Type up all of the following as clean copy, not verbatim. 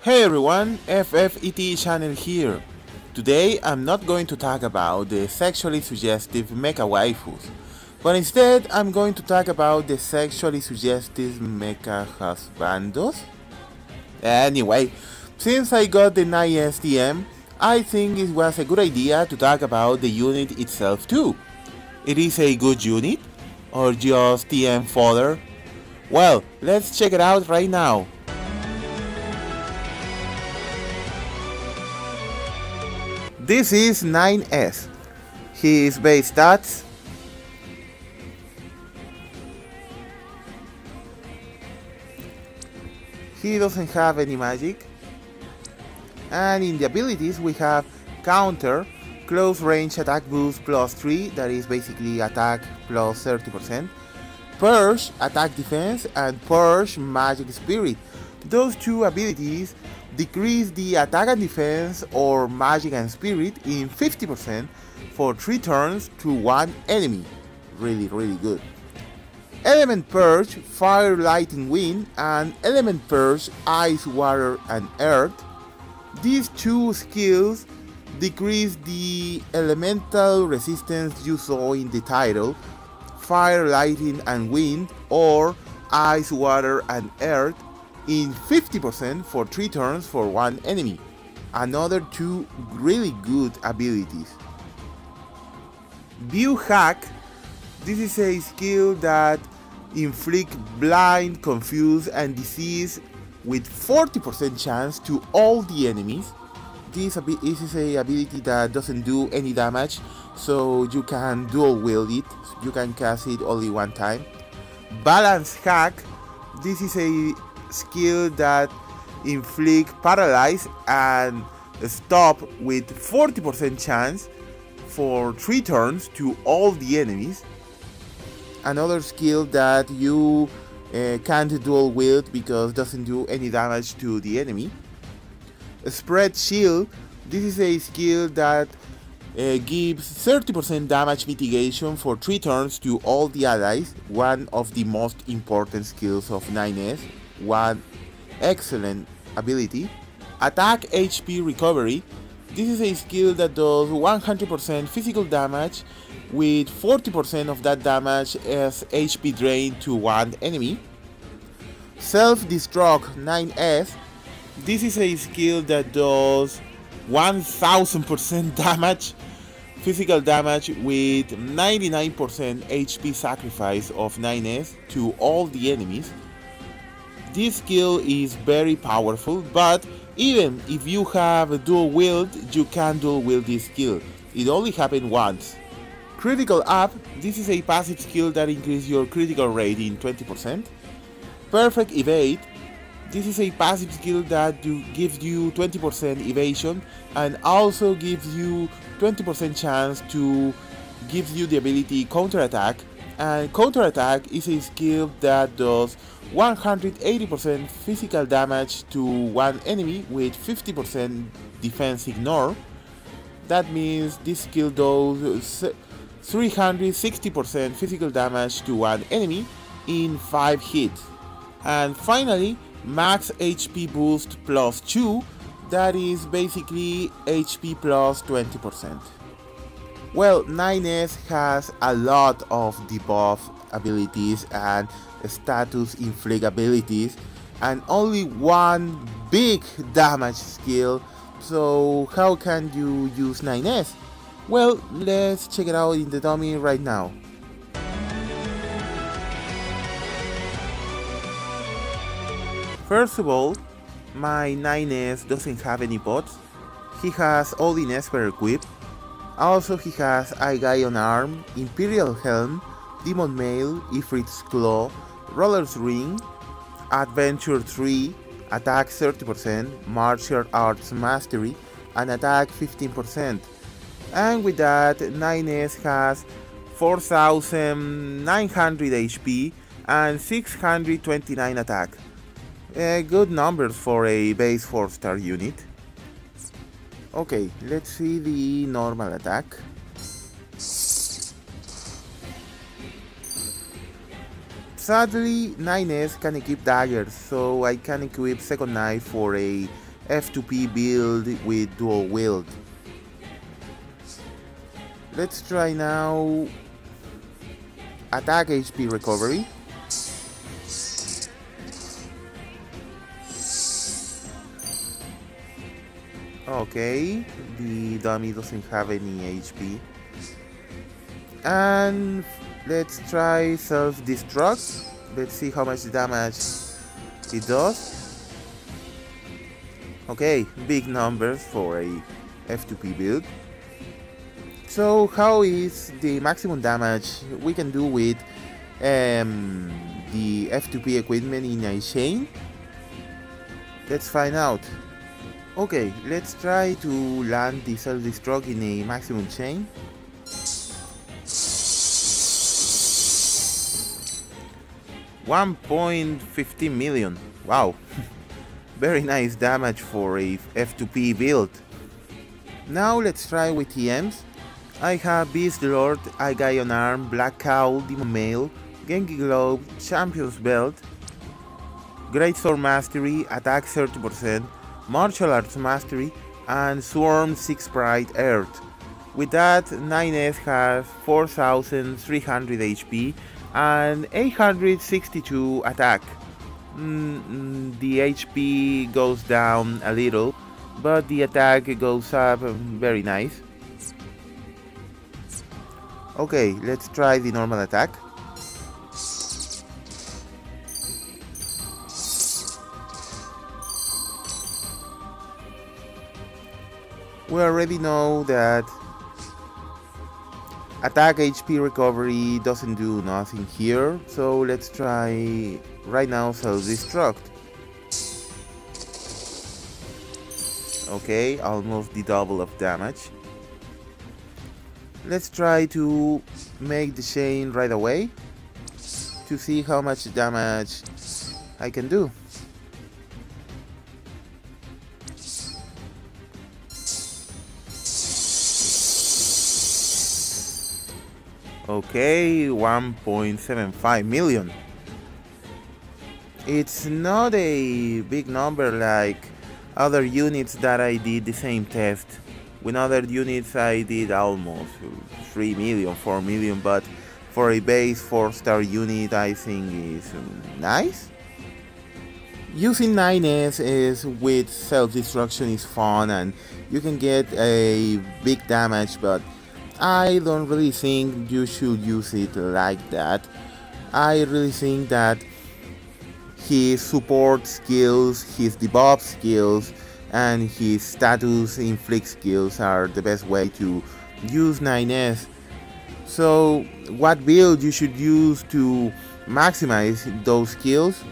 Hey everyone, FFET channel here. Today I'm not going to talk about the sexually suggestive mecha waifus, but instead I'm going to talk about the sexually suggestive mecha husbandos. Anyway, since I got the 9S TM, I think it was a good idea to talk about the unit itself too. It is a good unit, or just TM fodder? Well, let's check it out right now. This is 9S. His base stats. He doesn't have any magic. And in the abilities we have counter, close range attack boost plus 3, that is basically attack plus 30%, purge attack defense, and purge magic spirit. Those two abilities decrease the attack and defense or magic and spirit in 50% for 3 turns to 1 enemy. Really good. Element Purge, Fire, Lightning, Wind, and Element Purge, Ice, Water, and Earth. These two skills decrease the elemental resistance you saw in the title, Fire, Lightning, and Wind, or Ice, Water, and Earth, in 50% for 3 turns for 1 enemy. Another 2 really good abilities. View Hack. This is a skill that inflicts blind, confuse, and disease with 40% chance to all the enemies. This is a ability that doesn't do any damage, so you can dual wield it. You can cast it only one time. Balance Hack. This is a skill that inflict paralyze and stop with 40% chance for 3 turns to all the enemies. Another skill that you can't dual wield because doesn't do any damage to the enemy. Spread Shield. This is a skill that gives 30% damage mitigation for 3 turns to all the allies, one of the most important skills of 9S. One excellent ability. Attack HP Recovery. This is a skill that does 100% physical damage with 40% of that damage as HP drain to 1 enemy. Self-Destruct 9S. This is a skill that does 1000% damage, physical damage with 99% HP sacrifice of 9S to all the enemies. This skill is very powerful, but even if you have a dual wield, you can dual wield this skill. It only happens once. Critical Up. This is a passive skill that increases your critical rate in 20%. Perfect Evade. This is a passive skill that gives you 20% evasion and also gives you 20% chance to give you the ability Counterattack. And Counterattack is a skill that does 180% physical damage to 1 enemy with 50% defense ignore. That means this skill does 360% physical damage to 1 enemy in 5 hits. And finally, Max HP Boost plus 2, that is basically HP plus 20%. Well, 9S has a lot of debuff abilities and status inflict abilities and only one big damage skill, so how can you use 9S? Well, let's check it out in the dummy right now. First of all, my 9S doesn't have any pots. He has all in Esper equipped. Also he has Aigai Arm, Imperial Helm, Demon Mail, Ifrit's Claw, Roller's Ring, Adventure 3, Attack 30%, Martial Arts Mastery, and Attack 15%. And with that, 9S has 4900 HP and 629 attack. Good numbers for a base 4-star unit. Okay, let's see the normal attack. Sadly, 9S can equip daggers, so I can equip second knife for a F2P build with dual wield. Let's try now attack HP recovery. Okay, the dummy doesn't have any HP. And let's try self-destruct. Let's see how much damage it does. Okay, big numbers for a F2P build. So how is the maximum damage we can do with the F2P equipment in a chain? Let's find out. Okay, let's try to land the self-destruct in a maximum chain. $1.15 million. Wow. Very nice damage for a F2P build. Now let's try with TMs. I have Beast Lord, Ion Arm, Black Cowl, Demon Mail, Genki Globe, Champion's Belt, Great Sword Mastery, Attack 30%, Martial Arts Mastery, and Swarm 6 Pride Earth. With that, 9S has 4300 HP and 862 attack. The HP goes down a little, but the attack goes up very nice. Okay, let's try the normal attack. We already know that attack HP recovery doesn't do nothing here, so let's try right now self-destruct. Okay, almost the double of damage. Let's try to make the chain right away to see how much damage I can do. Okay, 1.75 million. It's not a big number like other units that I did the same test. With other units I did almost 3 million, 4 million, but for a base 4-star unit I think is nice. Using 9S is with self-destruction is fun and you can get a big damage, but I don't really think you should use it like that. I really think that his support skills, his debuff skills, and his status inflict skills are the best way to use 9S. So what build you should use to maximize those skills?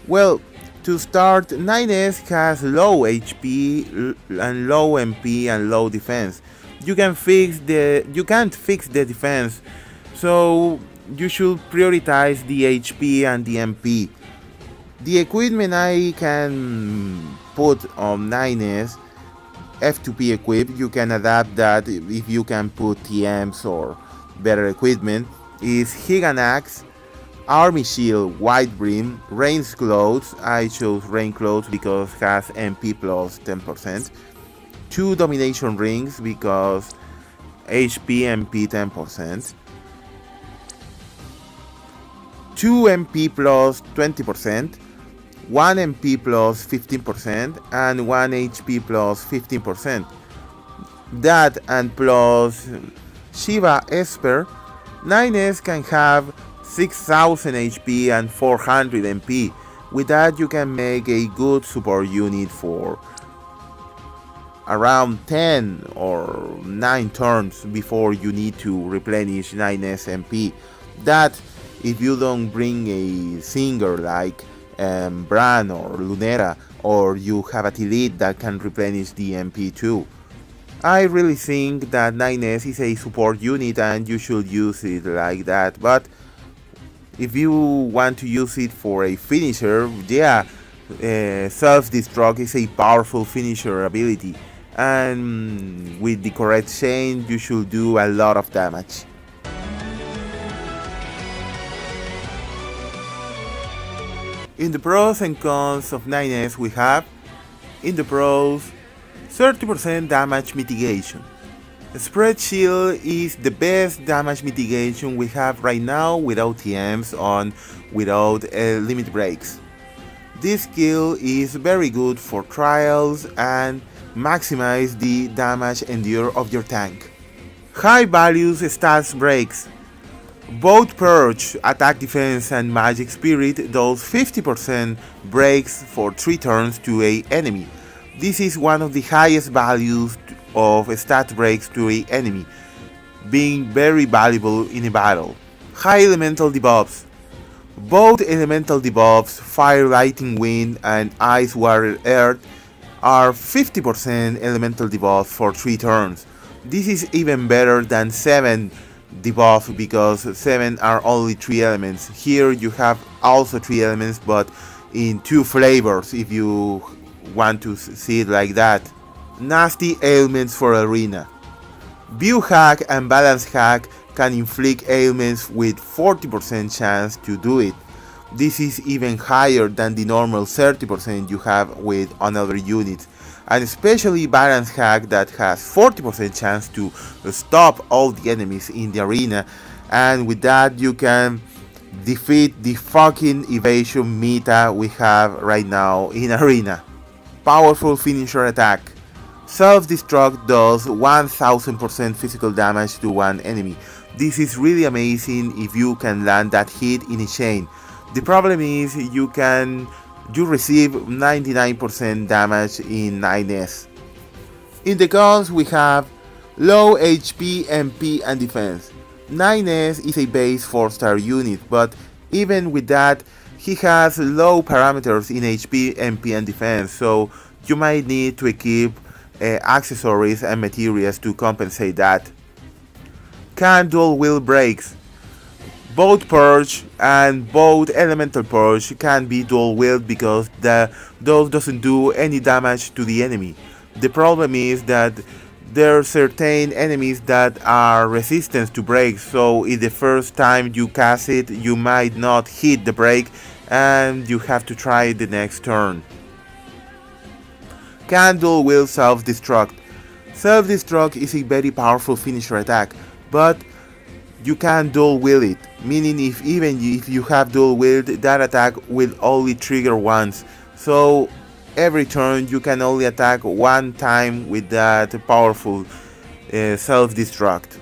Well, to start, 9S has low HP and low MP and low defense. You can't fix the defense, so you should prioritize the HP and the MP. The equipment I can put on 9S, F2P equip, you can adapt that if you can put TMs or better equipment, is Higan Axe, Army Shield, White Brim, Rain's Clothes. I chose Rain Clothes because it has MP plus 10%. 2 Domination Rings because HP MP 10%. 2 MP plus 20%. 1 MP plus 15% and 1 HP plus 15%. That and plus Shiva Esper, 9S can have 6000 HP and 400 MP. With that you can make a good support unit for around 10 or 9 turns before you need to replenish 9S MP. That if you don't bring a singer like Bran or Lunera, or you have a Tillit that can replenish the MP too. I really think that 9S is a support unit and you should use it like that, but if you want to use it for a finisher, yeah, self-destruct is a powerful finisher ability, and with the correct chain you should do a lot of damage. In the pros and cons of 9S we have, in the pros, 30% damage mitigation. Spread Shield is the best damage mitigation we have right now without TMs on, without limit breaks. This skill is very good for trials and maximize the damage endure of your tank. High values stats breaks. Both Purge, Attack Defense and Magic Spirit does 50% breaks for 3 turns to a enemy. This is one of the highest values of stat breaks to a enemy, being very valuable in a battle. High Elemental debuffs. Both elemental debuffs, Fire, Lightning, Wind and Ice, Water, Earth, are 50% elemental debuffs for 3 turns. This is even better than 7 debuff because 7 are only 3 elements. Here you have also 3 elements but in 2 flavors if you want to see it like that. Nasty ailments for Arena. View hack and balance hack can inflict ailments with 40% chance to do it. This is even higher than the normal 30% you have with another units, and especially balance hack that has 40% chance to stop all the enemies in the arena, and with that you can defeat the fucking evasion meta we have right now in arena. Powerful finisher attack. Self-destruct does 1000% physical damage to one enemy. This is really amazing if you can land that hit in a chain. The problem is you receive 99% damage in 9S. In the cons we have low HP, MP and defense. 9S is a base 4-star unit, but even with that he has low parameters in HP, MP and defense, so you might need to equip accessories and materials to compensate that. Can dual wield breaks. Both Purge and both Elemental Purge can be dual wield because those doesn't do any damage to the enemy. The problem is that there are certain enemies that are resistant to breaks, so if the first time you cast it you might not hit the break and you have to try it the next turn. Can dual wield self-destruct. Self-destruct is a very powerful finisher attack, but you can dual wield it, meaning even if you have dual wield, that attack will only trigger once, so every turn you can only attack one time with that powerful self-destruct.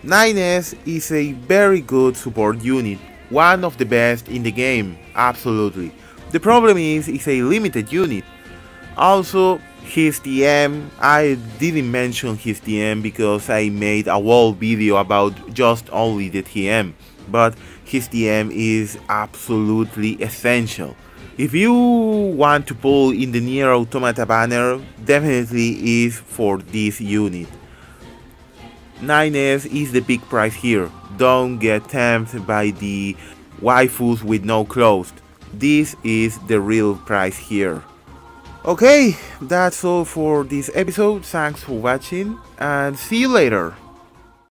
9S is a very good support unit, one of the best in the game, absolutely. The problem is it's a limited unit. Also, his TM, I didn't mention his TM because I made a whole video about just only the TM, but his TM is absolutely essential. If you want to pull in the Nier Automata banner, definitely is for this unit. 9S is the big prize here. Don't get tempted by the waifus with no clothes. This is the real prize here. Okay, that's all for this episode. Thanks for watching and see you later.